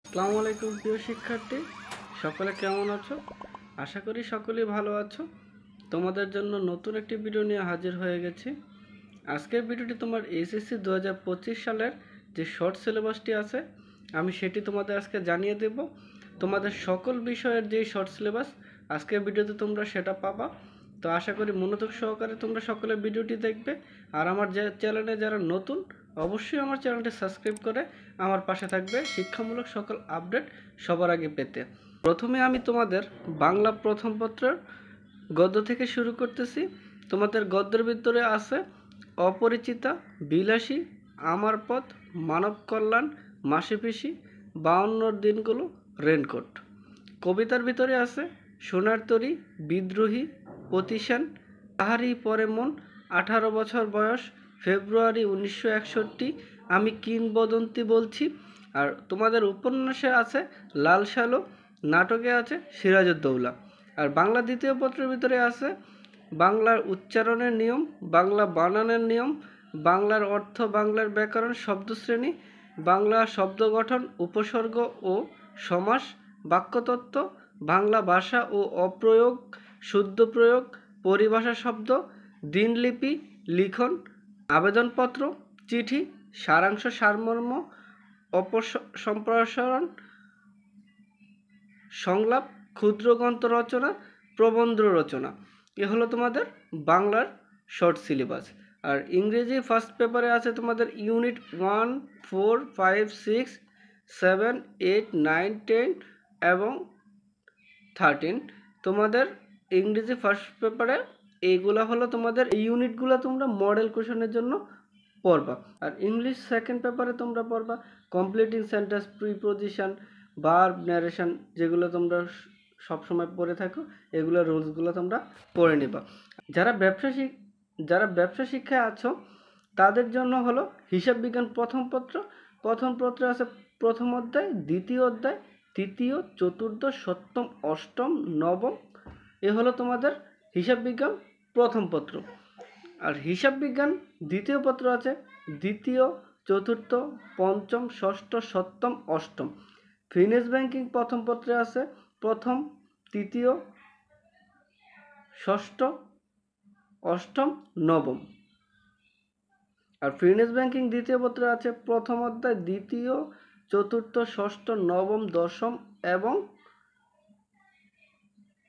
আসসালামু আলাইকুম প্রিয় শিক্ষার্থী, সকলে কেমন আছো? আশা করি সকলেই ভালো আছো। তোমাদের জন্য নতুন একটি ভিডিও নিয়ে হাজির হয়ে গেছি। আজকের ভিডিওটি তোমার এইচএসসি 2025 সালের যে শর্ট সিলেবাসটি আছে, আমি সেটি তোমাদের আজকে জানিয়ে দেব। তোমাদের সকল বিষয়ের যেই শর্ট সিলেবাস আজকের ভিডিওতে তোমরা সেটা পাবা। তো আশা করি মনোযোগ সহকারে তোমরা সকলে ভিডিওটি দেখবে। আর আমার যে চ্যানেলে যারা নতুন, অবশ্যই আমার চ্যানেলটি সাবস্ক্রাইব করে আমার পাশে থাকবে শিক্ষামূলক সকল আপডেট সবার আগে পেতে। প্রথমে আমি তোমাদের বাংলা প্রথম পত্রের গদ্য থেকে শুরু করতেছি। তোমাদের গদ্যের ভিতরে আছে অপরিচিতা, বিলাসী, আমার পথ, মানব কল্যাণ, মাসিপিসি, 52 দিনগুলো, রেনকোট। কবিতার ভিতরে আছে সোনার তরী, বিদ্রোহী, প্রতিশান, তাহারই পরে মন, 18 বছর বয়স, ফেব্রুয়ারি 1961, আমি কিংবদন্তি বলছি। আর তোমাদের উপন্যাসে আছে লাল সালো, নাটকে আছে সিরাজউদ্দৌলা। আর বাংলা দ্বিতীয় পত্রের ভিতরে আছে বাংলার উচ্চারণের নিয়ম, বাংলা বানানের নিয়ম, বাংলার অর্থ, বাংলার ব্যাকরণ, শব্দশ্রেণী, বাংলা শব্দ গঠন, উপসর্গ ও সমাস, বাক্যতত্ত্ব, বাংলা ভাষা ও অপ্রয়োগ, শুদ্ধ প্রয়োগ, পরিভাষা শব্দ, দিনলিপি, লিখন, আবেদনপত্র, চিঠি, সারাংশ, সারমর্ম, সম্প্রসারণ, সংলাপ, ক্ষুদ্র গ্রন্থ রচনা, প্রবন্ধ রচনা। এ হলো তোমাদের বাংলার শর্ট সিলেবাস। আর ইংরেজি ফার্স্ট পেপারে আছে তোমাদের ইউনিট 1, 4, 5, 6, 7, 8, 9, 10 এবং 13। তোমাদের ইংরেজি ফার্স্ট পেপারে এইগুলা হলো তোমাদের এই ইউনিটগুলো তোমরা মডেল কোশ্চেনের জন্য পড়বা। আর ইংলিশ সেকেন্ড পেপারে তোমরা পড়বা completing sentence, preposition, verb, narration, যেগুলো তোমরা সবসময় পড়ে থাকো, এগুলো রুলসগুলো তোমরা পড়ে নেবা। যারা ব্যবসা শিক্ষায় আছো তাদের জন্য হলো হিসাব বিজ্ঞান প্রথম পত্র। প্রথম পত্রে আছে প্রথম অধ্যায়, দ্বিতীয় অধ্যায়, তৃতীয়, চতুর্থ, সপ্তম, অষ্টম, নবম। এ হলো তোমাদের হিসাব বিজ্ঞান প্রথম পত্র। আর হিসাব বিজ্ঞান দ্বিতীয় পত্র আছে দ্বিতীয়, চতুর্থ, পঞ্চম, ষষ্ঠ, সপ্তম, অষ্টম। ফিনান্স ব্যাংকিং প্রথম পত্রে আছে প্রথম, তৃতীয়, ষষ্ঠ, অষ্টম, নবম। আর ফিনান্স ব্যাংকিং দ্বিতীয় পত্রে আছে প্রথম অধ্যায়, দ্বিতীয়, চতুর্থ, ষষ্ঠ, নবম, দশম এবং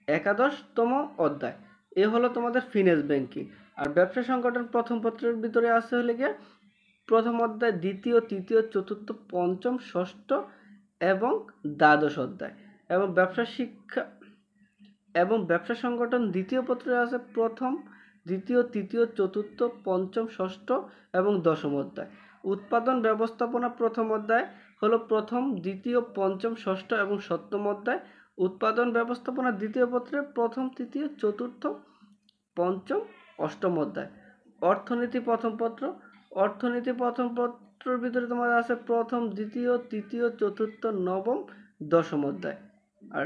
একাদশতম অধ্যায়। এ হলো তোমাদের ফিনান্স ব্যাংকিং। আর ব্যবসা সংগঠন প্রথম পত্রের ভিতরে আছে হলে গিয়ে প্রথম অধ্যায়, দ্বিতীয়, তৃতীয়, চতুর্থ, পঞ্চম, ষষ্ঠ এবং দ্বাদশ অধ্যায়। এবং ব্যবসা সংগঠন দ্বিতীয় পত্রে আছে প্রথম, দ্বিতীয়, তৃতীয়, চতুর্থ, পঞ্চম, ষষ্ঠ এবং দশম অধ্যায়। উৎপাদন ব্যবস্থাপনা প্রথম অধ্যায় হলো প্রথম, দ্বিতীয়, পঞ্চম, ষষ্ঠ এবং সপ্তম অধ্যায়। উৎপাদন ব্যবস্থাপনা দ্বিতীয় পত্রে প্রথম, তৃতীয়, চতুর্থ, পঞ্চম, অষ্টম অধ্যায়। অর্থনীতি প্রথম পত্র। অর্থনীতি প্রথম পত্রের ভিতরে তোমার আছে প্রথম, দ্বিতীয়, তৃতীয়, চতুর্থ, নবম, দশম অধ্যায়। আর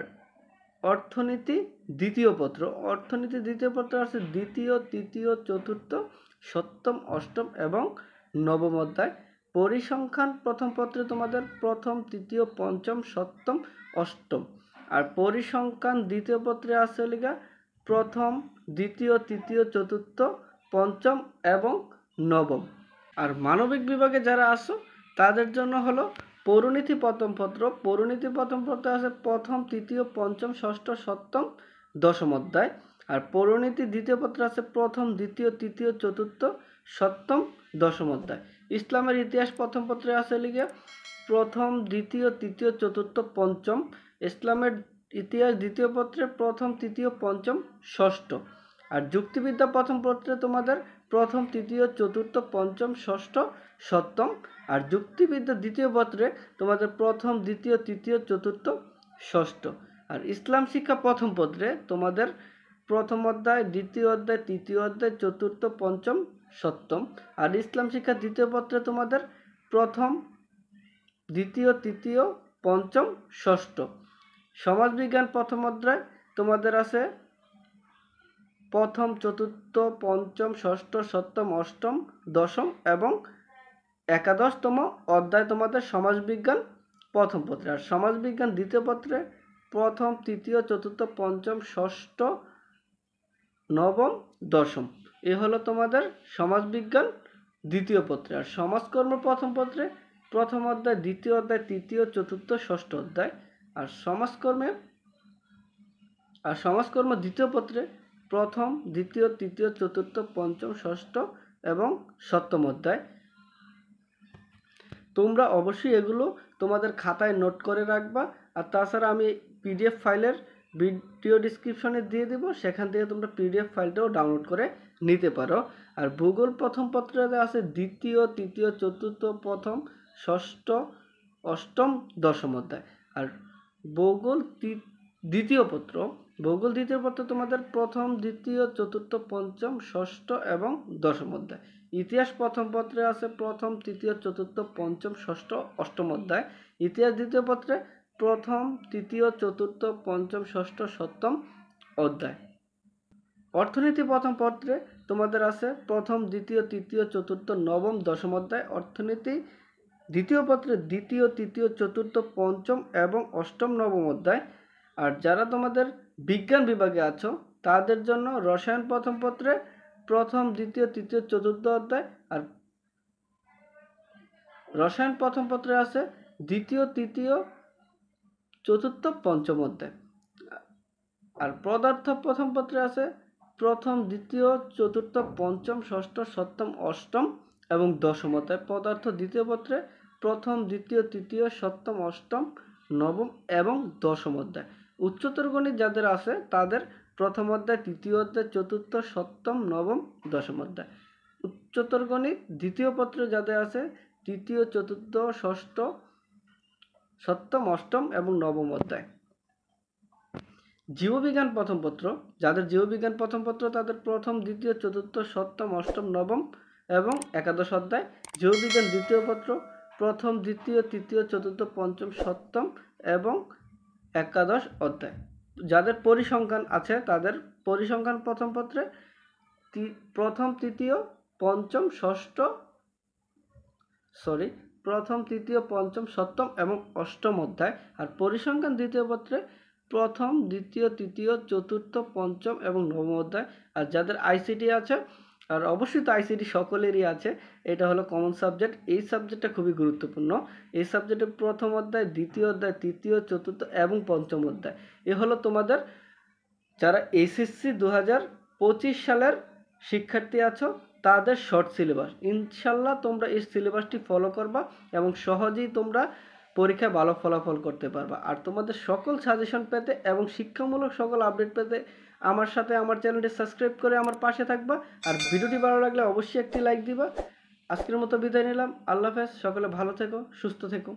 অর্থনীতি দ্বিতীয় পত্র। অর্থনীতি দ্বিতীয় পত্র আছে দ্বিতীয়, তৃতীয়, চতুর্থ, সপ্তম, অষ্টম এবং নবম অধ্যায়। পরিসংখ্যান প্রথম পত্রে তোমাদের প্রথম, তৃতীয়, পঞ্চম, সপ্তম, অষ্টম। আর পরিসংখ্যান দ্বিতীয় পত্রে আছে লিগা প্রথম, দ্বিতীয়, তৃতীয়, চতুর্থ, পঞ্চম এবং নবম। আর মানবিক বিভাগে যারা আসো তাদের জন্য হলো পরিণীতি প্রথম পত্র। পরিণীতি প্রথম পত্রে আছে প্রথম, তৃতীয়, পঞ্চম, ষষ্ঠ, সপ্তম, দশম অধ্যায়। আর পরিণীতি দ্বিতীয় পত্রে আছে প্রথম, দ্বিতীয়, তৃতীয়, চতুর্থ, সপ্তম, দশম অধ্যায়। ইসলামের ইতিহাস প্রথম পত্রে আছে লিগে প্রথম, দ্বিতীয়, তৃতীয়, চতুর্থ, পঞ্চম। ইসলামের ইতিহাস দ্বিতীয় পত্রে প্রথম, তৃতীয়, পঞ্চম, ষষ্ঠ। আর যুক্তিবিদ্যা প্রথম পত্রে তোমাদের প্রথম, তৃতীয়, চতুর্থ, পঞ্চম, ষষ্ঠ, সপ্তম। আর যুক্তিবিদ্যা দ্বিতীয় পত্রে তোমাদের প্রথম, দ্বিতীয়, তৃতীয়, চতুর্থ, ষষ্ঠ। আর ইসলাম শিক্ষা প্রথম পত্রে তোমাদের প্রথম অধ্যায়, দ্বিতীয় অধ্যায়, তৃতীয় অধ্যায়, চতুর্থ, পঞ্চম, সপ্তম। আর ইসলাম শিক্ষা দ্বিতীয় পত্রে তোমাদের প্রথম, দ্বিতীয়, তৃতীয়, পঞ্চম, ষষ্ঠ। সমাজবিজ্ঞান প্রথম অধ্যায় তোমাদের আছে প্রথম, চতুর্থ, পঞ্চম, ষষ্ঠ, সপ্তম, অষ্টম, দশম এবং একাদশতম অধ্যায় তোমাদের সমাজবিজ্ঞান প্রথম পত্রে, আর সমাজবিজ্ঞান দ্বিতীয় পত্রে প্রথম, তৃতীয়, চতুর্থ, পঞ্চম, ষষ্ঠ, নবম, দশম। এ হলো তোমাদের সমাজবিজ্ঞান দ্বিতীয় পত্রে। আর সমাজকর্ম প্রথম পত্রে প্রথম অধ্যায়, দ্বিতীয় অধ্যায়, তৃতীয়, চতুর্থ, ষষ্ঠ অধ্যায়। আর সমাজকর্ম দ্বিতীয় পত্রে প্রথম, দ্বিতীয়, তৃতীয়, চতুর্থ, পঞ্চম, ষষ্ঠ এবং সপ্তম অধ্যায়। তোমরা অবশ্যই এগুলো তোমাদের খাতায় নোট করে রাখবা। আর তাছাড়া আমি পিডিএফ ফাইলের ভিডিও ডিসক্রিপশনে দিয়ে দিব, সেখান থেকে তোমরা পিডিএফ ফাইলটাও ডাউনলোড করে নিতে পারো। আর ভূগোল প্রথম পত্রে আছে দ্বিতীয়, তৃতীয়, চতুর্থ, প্রথম, ষষ্ঠ, অষ্টম, দশম অধ্যায়। আর ভূগোল দ্বিতীয় পত্র তোমাদের প্রথম, দ্বিতীয়, চতুর্থ, পঞ্চম, ষষ্ঠ এবং দশম অধ্যায়। ইতিহাস প্রথম পত্রে আছে প্রথম, তৃতীয়, চতুর্থ, পঞ্চম, ষষ্ঠ, অষ্টম অধ্যায়। ইতিহাস দ্বিতীয় পত্রে প্রথম, তৃতীয়, চতুর্থ, পঞ্চম, ষষ্ঠ, সপ্তম অধ্যায়। অর্থনীতি প্রথম পত্রে তোমাদের আছে প্রথম, দ্বিতীয়, তৃতীয়, চতুর্থ, নবম, দশম অধ্যায়। অর্থনীতি দ্বিতীয় পত্রে দ্বিতীয়, তৃতীয়, চতুর্থ, পঞ্চম এবং অষ্টম, নবম অধ্যায়। আর যারা তোমাদের বিজ্ঞান বিভাগে আছো তাদের জন্য রসায়ন প্রথম পত্রে প্রথম, দ্বিতীয়, তৃতীয়, চতুর্থ অধ্যায়। আর রসায়ন প্রথম পত্রে আছে দ্বিতীয়, তৃতীয়, চতুর্থ, পঞ্চম অধ্যায়। আর পদার্থ প্রথম পত্রে আছে প্রথম, দ্বিতীয়, চতুর্থ, পঞ্চম, ষষ্ঠ, সপ্তম, অষ্টম এবং দশম অধ্যায়। পদার্থ দ্বিতীয় পত্রে প্রথম, দ্বিতীয়, তৃতীয়, সপ্তম, অষ্টম, নবম এবং দশম অধ্যায়। উচ্চতর গণিত যাদের আছে তাদের প্রথম অধ্যায়, তৃতীয় অধ্যায়, চতুর্থ, সপ্তম, নবম, দশম অধ্যায়। উচ্চতর গণিত দ্বিতীয় পত্রে যাদের আছে তৃতীয়, চতুর্থ, ষষ্ঠ, সপ্তম, অষ্টম এবং নবম অধ্যায়। জীববিজ্ঞান প্রথম পত্র যাদের জীববিজ্ঞান প্রথম পত্র তাদের প্রথম, দ্বিতীয়, চতুর্থ, সপ্তম, অষ্টম, নবম এবং একাদশ অধ্যায়। জীববিজ্ঞান দ্বিতীয় পত্র প্রথম, দ্বিতীয়, তৃতীয়, চতুর্থ, পঞ্চম, সপ্তম এবং একাদশ অধ্যায়। যাদের পরিসংখ্যান আছে তাদের পরিসংখ্যান প্রথম পত্রে প্রথম, তৃতীয়, পঞ্চম, প্রথম, তৃতীয়, পঞ্চম, সপ্তম এবং অষ্টম অধ্যায়। আর পরিসংখ্যান দ্বিতীয় পত্রে প্রথম, দ্বিতীয়, তৃতীয়, চতুর্থ, পঞ্চম এবং নবম অধ্যায়। আর যাদের আইসিটি আছে, আর অবশ্যই তো আইসিটি সকলেরই আছে, এটা হলো কমন সাবজেক্ট। এই সাবজেক্টটা খুবই গুরুত্বপূর্ণ। এই সাবজেক্টের প্রথম অধ্যায়, দ্বিতীয় অধ্যায়, তৃতীয়, চতুর্থ এবং পঞ্চম অধ্যায়। এ হলো তোমাদের যারা এসএসসি 2025 সালের শিক্ষার্থী আছো তাদের শর্ট সিলেবাস। ইনশাল্লাহ তোমরা এই সিলেবাসটি ফলো করবা এবং সহজেই তোমরা পরীক্ষায় ভালো ফলাফল করতে পারবা। আর তোমাদের সকল সাজেশন পেতে এবং শিক্ষামূলক সকল আপডেট পেতে আমার সাথে আমার চ্যানেলটি সাবস্ক্রাইব করে আমার পাশে থাকবা। আর ভিডিওটি ভালো লাগলে অবশ্যই একটি লাইক দিবা। আজকের মতো বিদায় নিলাম। আল্লাহ হাফেজ। সকলে ভালো থেকো, সুস্থ থেকো।